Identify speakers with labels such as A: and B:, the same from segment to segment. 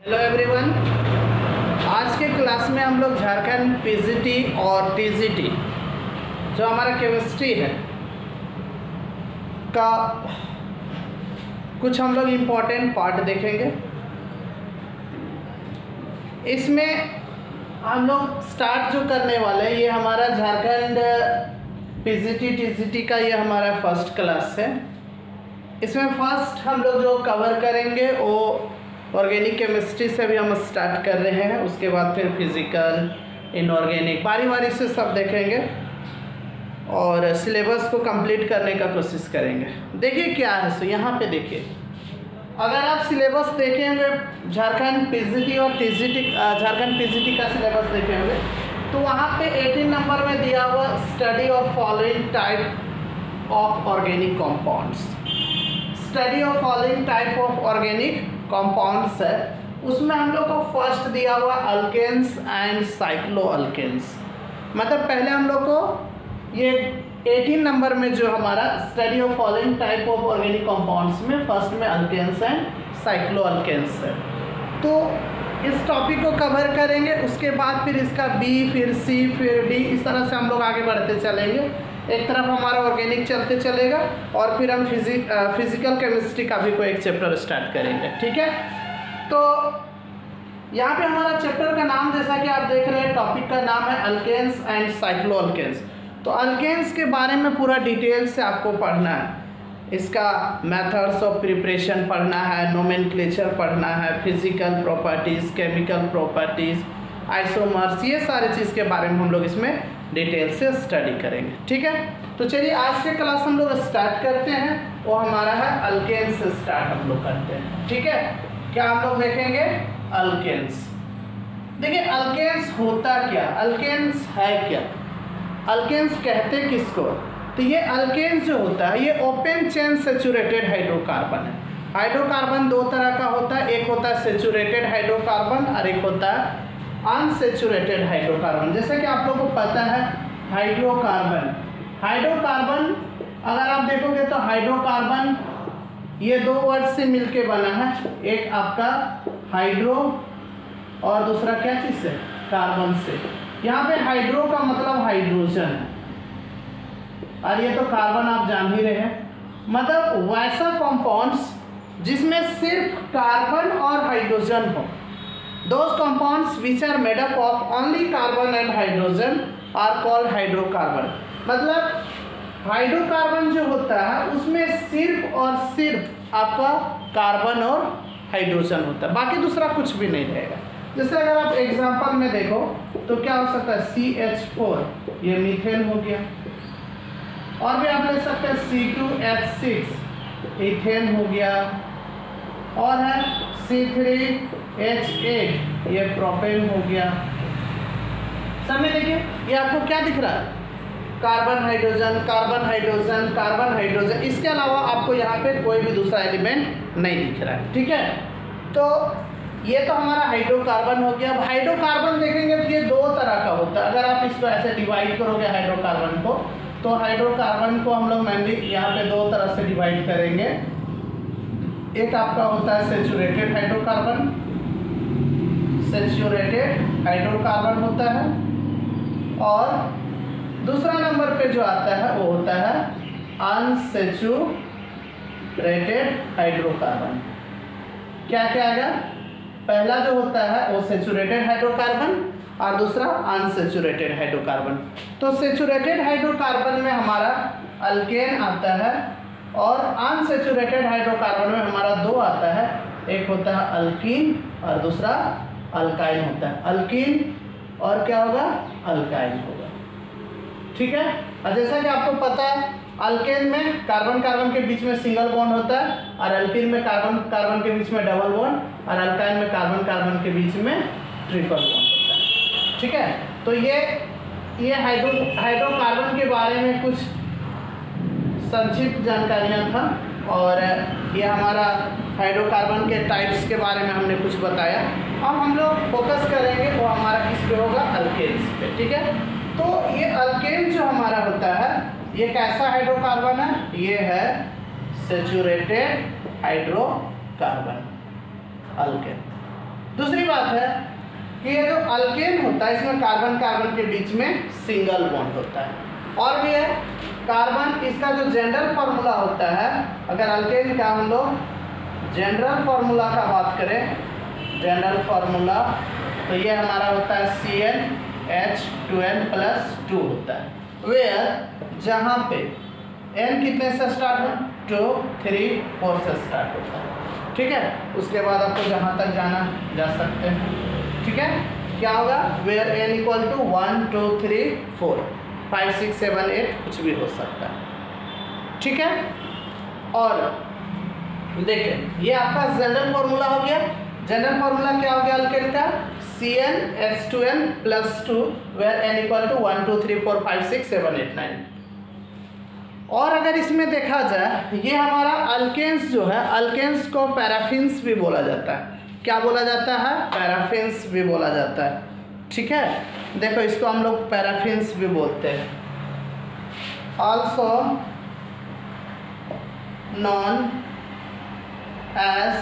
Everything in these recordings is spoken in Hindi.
A: हेलो एवरीवन, आज के क्लास में हम लोग झारखंड पीजीटी और टीजीटी जो हमारा केमिस्ट्री है का कुछ हम लोग इम्पोर्टेंट पार्ट देखेंगे। इसमें हम लोग स्टार्ट जो करने वाले हैं, ये हमारा झारखंड पीजीटी टीजीटी का ये हमारा फर्स्ट क्लास है। इसमें फर्स्ट हम लोग जो कवर करेंगे वो ऑर्गेनिक केमिस्ट्री से भी हम स्टार्ट कर रहे हैं। उसके बाद फिर फिजिकल, इनऑर्गेनिक, बारी बारी से सब देखेंगे और सिलेबस को कंप्लीट करने का कोशिश करेंगे। देखिए क्या है, सो यहाँ पे देखिए, अगर आप सिलेबस देखेंगे झारखंड पीजीटी और टीजीटी, झारखंड पीजीटी का सिलेबस देखेंगे तो वहाँ पे 18 नंबर में दिया हुआ study of following type of organic compounds, study of following type of organic compounds है। उसमें हम लोग को फर्स्ट दिया हुआ अल्केन्स एंड साइक्लो अल्केन्स। मतलब पहले हम लोग को ये 18 नंबर में जो हमारा study of following type of organic compounds में फर्स्ट में अल्केन्स एंड साइक्लो अल्केन्स है। तो इस टॉपिक को कवर करेंगे। उसके बाद फिर इसका बी, फिर सी, फिर डी, इस तरह से हम लोग आगे बढ़ते चलेंगे। एक तरफ हमारा ऑर्गेनिक चलते चलेगा और फिर हम फिजिकल केमिस्ट्री का भी कोई एक चैप्टर स्टार्ट करेंगे। ठीक है, तो यहाँ पे हमारा चैप्टर का नाम, जैसा कि आप देख रहे हैं, टॉपिक का नाम है अल्केन्स एंड साइक्लो अल्केन्स। तो अल्केन्स के बारे में पूरा डिटेल से आपको पढ़ना है। इसका मेथड्स ऑफ प्रिपरेशन पढ़ना है, नोमेनक्लेचर पढ़ना है, physical properties, chemical properties, isomers, ये सारे चीज़ के बारे में हम लोग इसमें डिटेल से स्टडी करेंगे। ठीक है, तो चलिए आज के क्लास हम लोग स्टार्ट करते हैं। वो हमारा है अल्केन्स से स्टार्ट हम लोग करते हैं। ठीक है, क्या हम लोग देखेंगे? अल्केन्स। देखिए अल्केन्स होता क्या, अल्केन्स है क्या, अल्केन्स कहते किसको? तो ये अल्केन्स जो होता है ये ओपन चेन सेचुरेटेड हाइड्रोकार्बन है। हाइड्रोकार्बन दो तरह का होता है, एक होता है सेचुरेटेड हाइड्रोकार्बन और एक होता है अनसेचुरेटेड हाइड्रोकार्बन। जैसे कि आप लोगों को पता है हाइड्रोकार्बन, हाइड्रोकार्बन अगर आप देखोगे तो हाइड्रोकार्बन ये दो वर्ड से मिलके बना है। एक आपका हाइड्रो और दूसरा क्या चीज़ से? कार्बन से। यहाँ पे हाइड्रो का मतलब हाइड्रोजन है और ये तो कार्बन आप जान ही रहे हैं। मतलब वैसा कंपाउंड्स जिसमें सिर्फ कार्बन और हाइड्रोजन हो, those compounds which are made up of only carbon and hydrogen are called hydrocarbon। मतलब हाइड्रोकार्बन जो होता है उसमें सिर्फ और सिर्फ आपका कार्बन और हाइड्रोजन होता है, बाकी दूसरा कुछ भी नहीं रहेगा। जैसे अगर आप एग्जांपल में देखो तो क्या हो सकता है? CH4 ये मीथेन हो गया, और भी आप ले सकते हैं C2H6 इथेन हो गया, और है C3H8 ये प्रोपेन हो गया। समय देखिए ये आपको क्या दिख रहा है? Carbon hydrogen, carbon hydrogen, carbon hydrogen. इसके अलावा आपको यहाँ पे कोई भी दूसरा एलिमेंट नहीं दिख रहा है। ठीक है, तो ये तो हमारा हाइड्रोकार्बन हो गया। अब हाइड्रोकार्बन देखेंगे तो ये दो तरह का होता है। अगर आप इसको ऐसे डिवाइड करोगे हाइड्रोकार्बन को, तो हाइड्रोकार्बन को हम लोग मेनली यहाँ पे दो तरह से डिवाइड करेंगे। एक आपका होता है सेचुरेटेड हाइड्रोकार्बन, सेचुरेटेड हाइड्रोकार्बन होता है, और दूसरा नंबर पे जो आता है वो होता है अनसेचुरेटेड हाइड्रोकार्बन। क्या क्या आएगा? पहला जो होता है वो सेचुरेटेड हाइड्रोकार्बन और दूसरा अनसेचुरेटेड हाइड्रोकार्बन। तो सेचुरेटेड हाइड्रोकार्बन में हमारा अल्केन आता है और अनसेचुरेटेड हाइड्रोकार्बन में हमारा दो आता है, एक होता है अल्कीन और दूसरा अल्काइन होता है। अल्कीन और क्या होगा? अल्काइन होगा। ठीक है, और जैसा कि आपको पता है अल्केन में कार्बन कार्बन के बीच में सिंगल बॉन्ड होता है, और अल्कीन में कार्बन कार्बन के बीच में डबल बॉन्ड, और अल्काइन में कार्बन कार्बन के बीच में ट्रिपल बॉन्ड होता है। ठीक है, तो ये हाइड्रोकार्बन के बारे में कुछ संक्षिप्त जानकारियाँ था, और ये हमारा हाइड्रोकार्बन के टाइप्स के बारे में हमने कुछ बताया। अब हम लोग फोकस करेंगे वो हमारा किस पे होगा? अल्केन्स पे। ठीक है, तो ये अल्केन जो हमारा होता है ये कैसा हाइड्रोकार्बन है? ये है सेचुरेटेड हाइड्रोकार्बन अल्केन। दूसरी बात है कि ये जो अल्केन होता है इसमें कार्बन कार्बन के बीच में सिंगल बॉन्ड होता है। और भी है कार्बन, इसका जो जनरल फार्मूला होता है, अगर अल्केन का हम लोग जनरल फार्मूला का बात करें, जनरल फार्मूला, तो ये हमारा होता है CnH2n+2 होता है, वेयर जहाँ पे n कितने से स्टार्ट हो, 2, 3, 4 से स्टार्ट होता है। ठीक है, उसके बाद आपको जहाँ तक जाना जा सकते हैं। ठीक है, क्या होगा, वेयर n इक्वल टू 1, 2, 3, 4, 5, 6, 7, 8 कुछ भी हो सकता है। ठीक है, और देखें ये आपका जनरल फॉर्मूला हो गया। जनरल फॉर्मूला क्या हो गया अल्केन का, CnH2n+2 where n equal to 1, 2, 3, 4, 5, 6, 7, 8, 9। और अगर इसमें देखा जाए, ये हमारा अल्केन्स जो है, अल्केन्स को पैराफिन्स भी बोला जाता है। क्या बोला जाता है, पैराफिन्स भी बोला जाता है। ठीक है, देखो इसको हम लोग पैराफिन्स भी बोलते हैं, ऑल्सो नॉन एज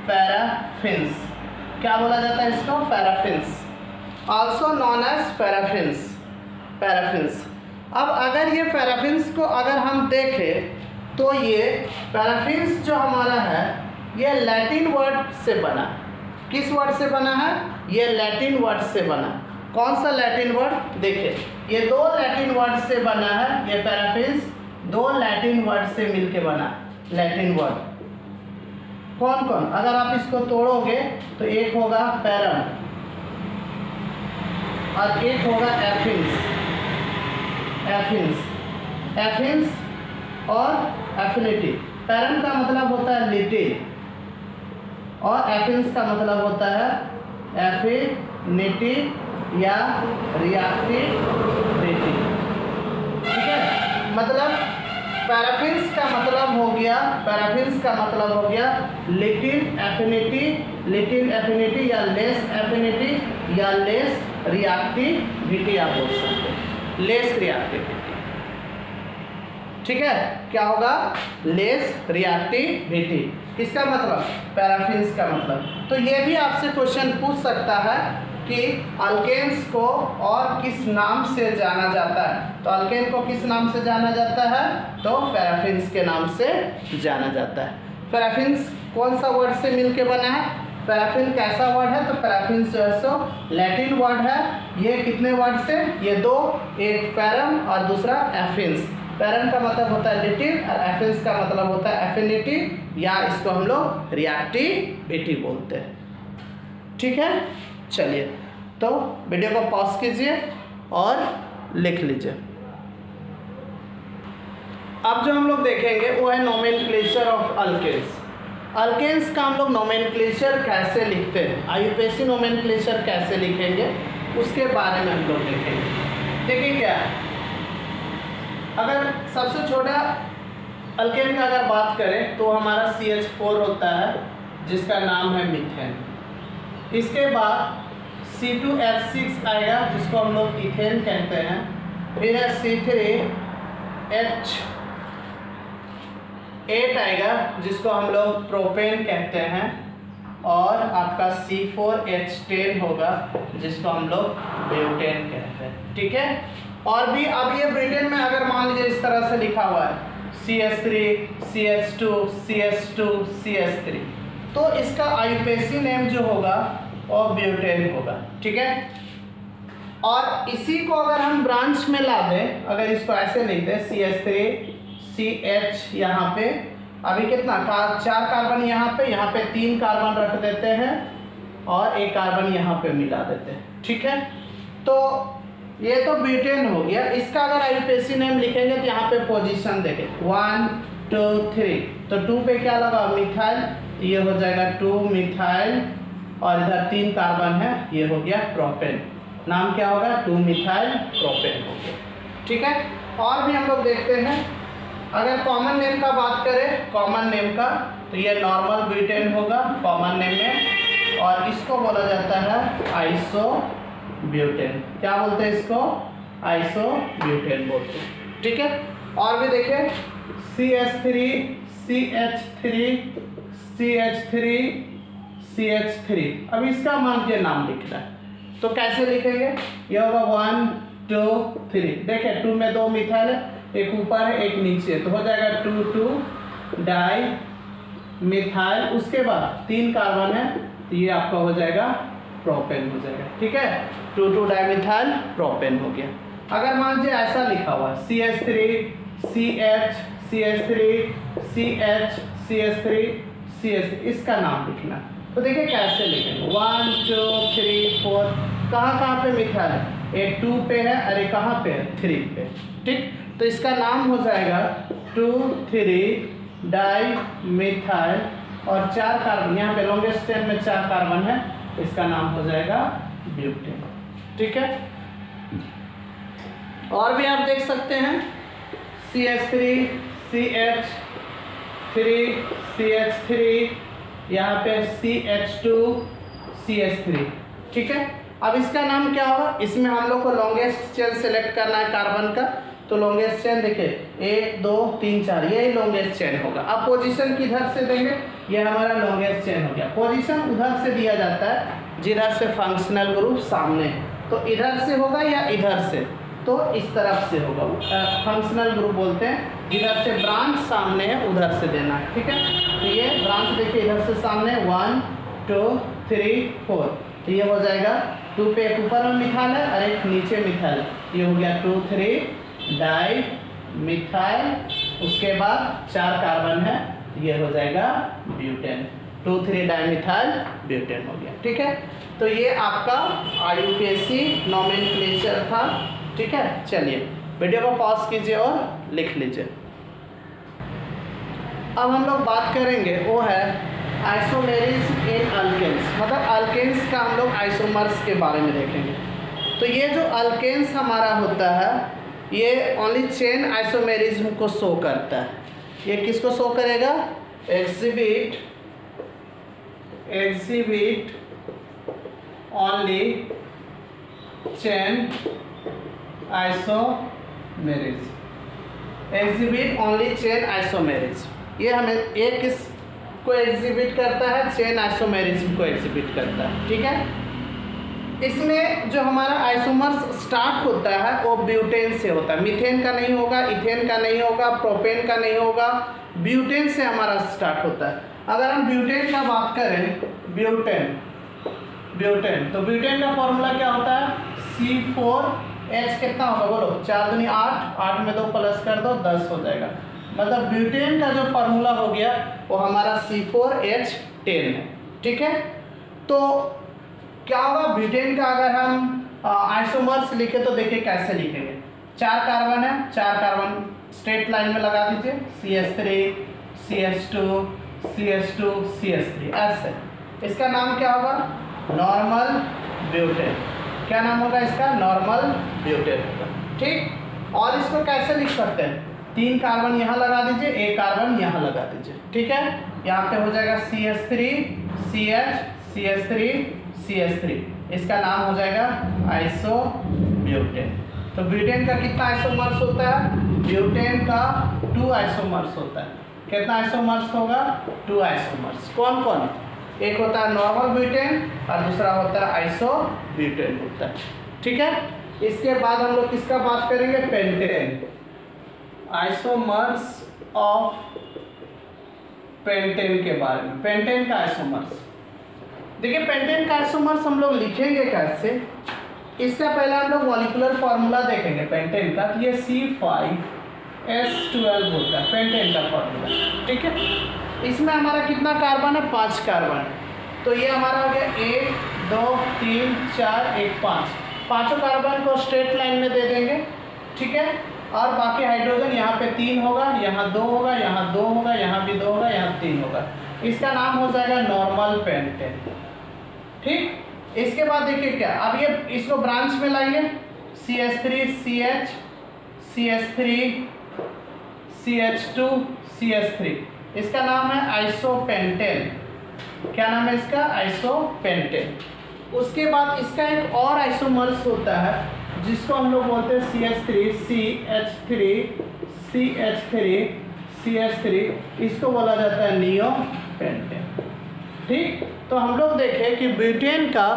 A: पैराफिन्स। क्या बोला जाता है इसको, paraffins, also known as paraffins, paraffins. अब अगर ये पैराफिन्स को अगर हम देखें तो ये पैराफिन्स जो हमारा है ये लैटिन वर्ड से बना। किस वर्ड से बना है, ये लैटिन वर्ड से बना। कौन सा लैटिन वर्ड, देखिए ये 2 लैटिन वर्ड से बना है। ये पैराफिन्स 2 लैटिन वर्ड से मिलके बना। लैटिन वर्ड कौन कौन, अगर आप इसको तोड़ोगे तो एक होगा पैरम और एक होगा एफिन्स। एफिन्स, एफिन्स और एफिनिटी। पैरम का मतलब होता है लिटिल और एफिन्स का मतलब होता है एफिनिटी या रिएक्टिविटी। ठीक है, मतलब पैराफिन्स का मतलब हो गया, पैराफिन्स का मतलब हो गया लिटिल एफिनिटी, लिटिल एफिनिटी या लेस एफिनिटी या लेस रिएक्टिविटी आप बोल सकते हैं, लेस रिएक्टिविटी। ठीक है, क्या होगा, लेस रिएक्टिविटी। इसका मतलब पैराफिन्स का मतलब। तो ये भी आपसे क्वेश्चन पूछ सकता है कि अल्केन्स को और किस नाम से जाना जाता है। तो अल्केन को किस नाम से जाना जाता है, तो पैराफिन्स के नाम से जाना जाता है। पैराफिन्स कौन सा वर्ड से मिलके बना है, पैराफिन कैसा वर्ड है, तो पैराफिन्स जो है सो लैटिन वर्ड है। ये कितने वर्ड से, ये 2, एक पैरम और दूसरा एफिन्स। पैरम का मतलब होता है लिटिल और एफिन्स का मतलब होता है एफिनिटी या इसको हम लोग रिएक्टिविटी बोलते हैं। ठीक है, चलिए तो वीडियो को पॉज कीजिए और लिख लीजिए। अब जो हम लोग देखेंगे वो है नोमेनक्लेचर ऑफ अल्केन्स। अल्केन्स का हम लोग नोमेनक्लेचर कैसे लिखते हैं, आईयूपीएससी नोमेनक्लेचर कैसे लिखेंगे उसके बारे में हम लोग देखेंगे। देखिए क्या है, अगर सबसे छोटा अल्केन का अगर बात करें तो हमारा CH4 होता है जिसका नाम है मीथेन। इसके बाद C2H6 आएगा जिसको हम लोग इथेन कहते हैं। फिर है C3H8 आएगा जिसको हम लोग प्रोपेन कहते हैं। और आपका C4H10 होगा जिसको हम लोग ब्यूटेन कहते हैं। ठीक है, और भी अब ये ब्रिटेन में अगर मान लीजिए इस तरह से लिखा हुआ है CH3, CH2, CH2, CH3, तो इसका आईयूपीएससी नेम जो होगा वो ब्यूटेन होगा। ठीक है, और इसी को अगर हम ब्रांच में ला दें, अगर इसको ऐसे लिख दें CH3 CH, यहाँ पे अभी कितना 4 कार्बन यहाँ पे 3 कार्बन रख देते हैं और एक कार्बन यहाँ पे मिला देते हैं। ठीक है, तो ये तो ब्यूटेन हो गया। इसका अगर आईयूपीएससी नेम लिखेंगे तो यहाँ पे पोजीशन देखें 1, 2, 3, तो 2 पे क्या लगा, मिथाइल, ये हो जाएगा 2 मिथाइल और इधर 3 कार्बन है, ये हो गया प्रोपेन। नाम क्या होगा, 2 मिथाइल प्रोपेन हो गया। ठीक है, और भी हम लोग देखते हैं, अगर कॉमन नेम का बात करें, कॉमन नेम का, तो ये नॉर्मल ब्यूटेन होगा कॉमन नेम में, और इसको बोला जाता है आइसो ब्यूटेन। क्या बोलते हैं इसको, आइसो ब्यूटेन बोलते हैं। ठीक है, और भी देखें CH3 CH3 CH3 CH3। अब इसका मान के नाम लिखना है, तो कैसे लिखेंगे? ये होगा 1 2 3। देखिए 2 में 2 मिथाइल है, एक ऊपर है एक नीचे, तो हो जाएगा 2 डाई मिथाइल। उसके बाद 3 कार्बन है, तो ये आपका हो जाएगा प्रोपेन हो जाएगा। ठीक है, 2 डाई मिथाइल प्रोपेन हो गया। अगर मान लीजिए ऐसा लिखा हुआ CH3 CH CH3 CH CH3 CH3, इसका नाम लिखना। तो देखिए कैसे लिखेंगे, 1 2 3 4, कहाँ पे मिथाइल है? एक 2 पे है, अरे कहाँ पे है? 3 पे। ठीक, तो इसका नाम हो जाएगा 2 3 डाई मिथाइल और 4 कार्बन, यहाँ पे लॉन्गेस्ट चेन में 4 कार्बन है, इसका नाम हो जाएगा ब्यूटेन। ठीक है, और भी आप देख सकते हैं CH3 CH3 CH3, यहाँ पे CH2 CH3। ठीक है, अब इसका नाम क्या होगा? इसमें हम लोग को लॉन्गेस्ट चेन सेलेक्ट करना है कार्बन का, तो लॉन्गेस्ट चेन देखिए 1 2 3 4, यही लॉन्गेस्ट चेन होगा। अब पोजीशन किधर से देंगे? ये हमारा लॉन्गेस्ट चेन हो गया। पोजीशन उधर से दिया जाता है जिधर से फंक्शनल ग्रुप सामने है, तो इधर से होगा या इधर से? तो इस तरफ से होगा, फंक्शनल ग्रुप बोलते हैं। जिधर से ब्रांच सामने है उधर से देना है। ठीक है, तो ये ब्रांच देखिए इधर से सामने 1 2 3 4, तो ये हो जाएगा 2 पे एक ऊपर में मिथाइल है और एक नीचे मिथाइल, ये हो गया 2 3 डाई मिथाइल। उसके बाद 4 कार्बन है, ये हो जाएगा ब्यूटेन, 2 3 डाई मिथाइल ब्यूटेन हो गया। ठीक है, तो ये आपका IUPAC नोमेनक्लेचर था। ठीक है, चलिए वीडियो को पॉज कीजिए और लिख लीजिए। अब हम लोग बात करेंगे वो है आइसोमेरिज इन अल्केन्स, मतलब अल्केन्स का हम लोग आइसोमर्स के बारे में देखेंगे। तो ये जो अल्केन्स हमारा होता है, ये ओनली चेन आइसोमेरिज्म को शो करता है। ये किसको शो करेगा? Exhibit only chain isomerism, exhibit only chain isomerism. ये हमें एक किसको एग्जिबिट करता है? चेन आइसोमेरिज्म को एग्जिबिट करता है। ठीक है, इसमें जो हमारा आइसोमर्स स्टार्ट होता है वो ब्यूटेन से होता है, मीथेन का नहीं होगा, इथेन का नहीं होगा, प्रोपेन का नहीं होगा, ब्यूटेन से हमारा स्टार्ट होता है। अगर हम ब्यूटेन का बात करें, ब्यूटेन तो ब्यूटेन का फॉर्मूला क्या होता है? C4H कितना होगा बोलो? 4 दूनी 8, 8 में 2 प्लस कर दो 10 हो जाएगा। मतलब ब्यूटेन का जो फॉर्मूला हो गया वो हमारा C4H10 है। ठीक है, तो क्या होगा ब्यूटेन का? अगर हम आइसोमर्स लिखे तो देखिए कैसे लिखेंगे। 4 कार्बन है, 4 कार्बन स्ट्रेट लाइन में लगा दीजिए, CH3 CH2 CH2 CH3 ऐसे। इसका नाम क्या होगा? Normal butane. क्या नाम होगा इसका? नॉर्मल ब्यूटेन होगा। ठीक, और इसको कैसे लिख सकते हैं? 3 कार्बन यहाँ लगा दीजिए, 1 कार्बन यहाँ लगा दीजिए। ठीक है, यहाँ पे हो जाएगा CH3 CH CH3 CH3, इसका नाम हो जाएगा आइसोब्यूटेन। तो ब्यूटेन का कितना आइसोमर्स होता है? ब्यूटेन का 2 आइसोमर्स होता है। कितना आइसोमर्स होगा? 2 आइसोमर्स। कौन कौन? एक होता है नॉर्मल ब्यूटेन और दूसरा होता है आइसोब्यूटेन होता है। ठीक है, इसके बाद हम लोग किसका बात करेंगे? पेंटेन, आइसोमर्स ऑफ पेंटेन के बारे में। पेंटेन का आइसोमर्स देखिए, पेंटेन का आइसोमर्स हम लोग लिखेंगे कैसे? इससे पहले हम लोग मॉलिक्यूलर फार्मूला देखेंगे पेंटेन का। ये C5H12 होता है पेंटेन का फार्मूला। ठीक है, इसमें हमारा कितना कार्बन है? 5 कार्बन। तो ये हमारा हो गया 1 2 3 4 1 5, पाँचों कार्बन को स्ट्रेट लाइन में दे देंगे। ठीक है, और बाकी हाइड्रोजन यहाँ पे 3 होगा, यहाँ 2 होगा, यहाँ 2 होगा, यहाँ भी 2 होगा, यहाँ 3 होगा। इसका नाम हो जाएगा नॉर्मल पेंटेन। ठीक, इसके बाद देखिए क्या, अब ये इसको ब्रांच में लाइए, CH3 CH CH3 CH2 CH3, इसका नाम है आइसोपेंटेन। क्या नाम है इसका? आइसोपेंटेन। उसके बाद इसका एक और आइसोमर्स होता है जिसको हम लोग बोलते हैं CH3 CH3 CH3 CH3, इसको बोला जाता है नियोपेंटेन। ठीक, तो हम लोग देखें कि ब्यूटेन का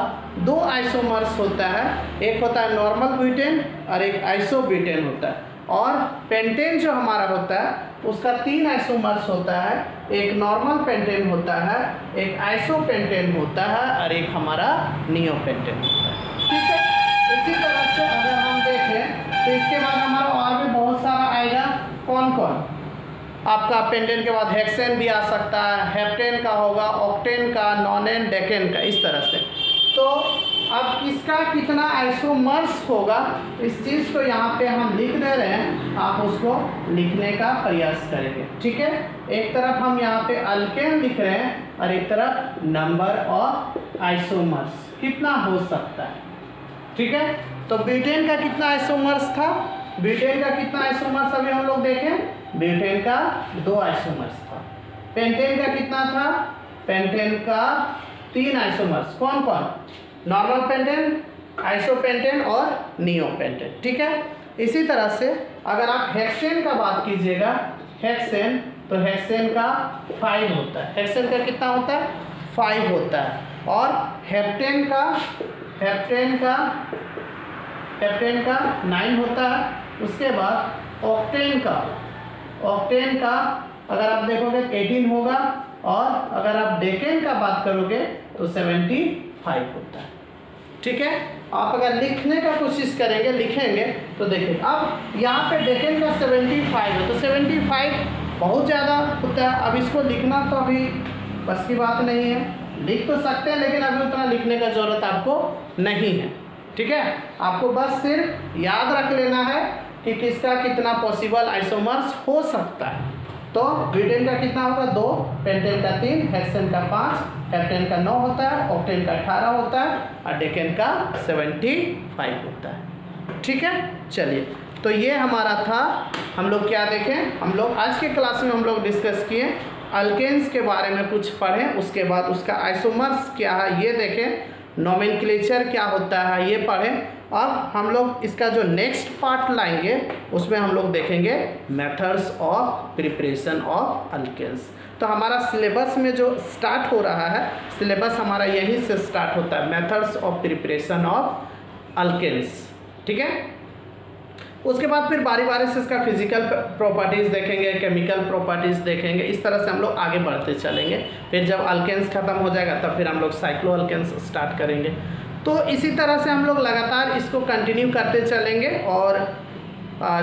A: 2 आइसोमर्स होता है, एक होता है नॉर्मल ब्यूटेन और एक आइसोब्यूटेन होता है। और पेंटेन जो हमारा होता है उसका 3 आइसोमर्स होता है, एक नॉर्मल पेंटेन होता है, एक आइसोपेंटेन होता है और एक हमारा नियोपेंटेन होता है। ठीक है, इसी तरह से अगर हम देखें तो इसके बाद हमारा और भी बहुत सारा आएगा। कौन कौन? आपका पेंटेन के बाद हेक्सेन भी आ सकता है, हेप्टेन का होगा, ऑक्टेन का, नॉनेन, डेकेन का, इस तरह से। तो अब इसका कितना आइसोमर्स होगा इस चीज़ को यहाँ पे हम लिख दे रहे हैं, आप उसको लिखने का प्रयास करेंगे। ठीक है, एक तरफ हम यहाँ पे अल्केन लिख रहे हैं और एक तरफ नंबर ऑफ आइसोमर्स कितना हो सकता है। ठीक है, तो ब्यूटेन का कितना आइसोमर्स था? ब्यूटेन का कितना आइसोमर्स अभी हम लोग देखें। ब्यूटेन का 2 आइसोमर्स था। पेंटेन का कितना था? पेंटेन का 3 आइसोमर्स। कौन कौन? नॉर्मल पेंटेन, आइसोपेंटेन और नियोपेंटेन। ठीक है, इसी तरह से अगर आप हेक्सेन का बात कीजिएगा, हेक्सेन, तो हेक्सेन का 5 होता है। हेक्सेन का कितना होता है? 5 होता है। और हेप्टेन का 9 होता है। उसके बाद ऑक्टेन का अगर आप देखोगे 18 होगा। और अगर आप डेकेन का बात करोगे तो 75 होता है। ठीक है, आप अगर लिखने का कोशिश करेंगे, लिखेंगे तो देखिए अब यहाँ पे डेकेन का 75 है, तो 75 बहुत ज़्यादा होता है। अब इसको लिखना तो अभी बस की बात नहीं है, लिख तो सकते हैं लेकिन अभी उतना लिखने का ज़रूरत आपको नहीं है। ठीक है, आपको बस सिर्फ याद रख लेना है कि किसका कितना पॉसिबल आइसोमर्स हो सकता है। तो ब्यूटेन का कितना होगा? 2, पेंटेन का 3, हेक्सेन का 5, हेप्टेन का 9 होता है, ऑक्टेन का 18 होता है और डेकेन का 75 होता है। ठीक है, चलिए, तो ये हमारा था। हम लोग क्या देखें, हम लोग आज के क्लास में हम लोग डिस्कस किए अल्केन्स के बारे में कुछ पढ़ें, उसके बाद उसका आइसोमर्स क्या है ये देखें, नोमेनक्लेचर क्या होता है ये पढ़ें। अब हम लोग इसका जो नेक्स्ट पार्ट लाएंगे उसमें हम लोग देखेंगे methods of preparation of alkanes. तो हमारा सिलेबस में जो स्टार्ट हो रहा है, सिलेबस हमारा यहीं से स्टार्ट होता है, methods of preparation of alkanes. ठीक है, उसके बाद फिर बारी बारी से इसका फिजिकल प्रॉपर्टीज़ देखेंगे, केमिकल प्रॉपर्टीज़ देखेंगे, इस तरह से हम लोग आगे बढ़ते चलेंगे। फिर जब अल्केन्स खत्म हो जाएगा तब फिर हम लोग साइक्लो अल्केन्स स्टार्ट करेंगे। तो इसी तरह से हम लोग लगातार इसको कंटिन्यू करते चलेंगे और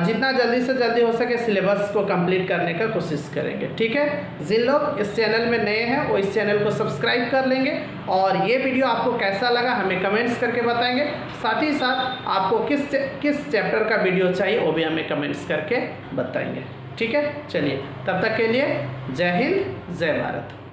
A: जितना जल्दी से जल्दी हो सके सिलेबस को कंप्लीट करने का कोशिश करेंगे। ठीक है, जिन लोग इस चैनल में नए हैं वो इस चैनल को सब्सक्राइब कर लेंगे और ये वीडियो आपको कैसा लगा हमें कमेंट्स करके बताएंगे। साथ ही साथ आपको किस चैप्टर का वीडियो चाहिए वो भी हमें कमेंट्स करके बताएंगे। ठीक है, चलिए, तब तक के लिए जय हिंद, जय भारत।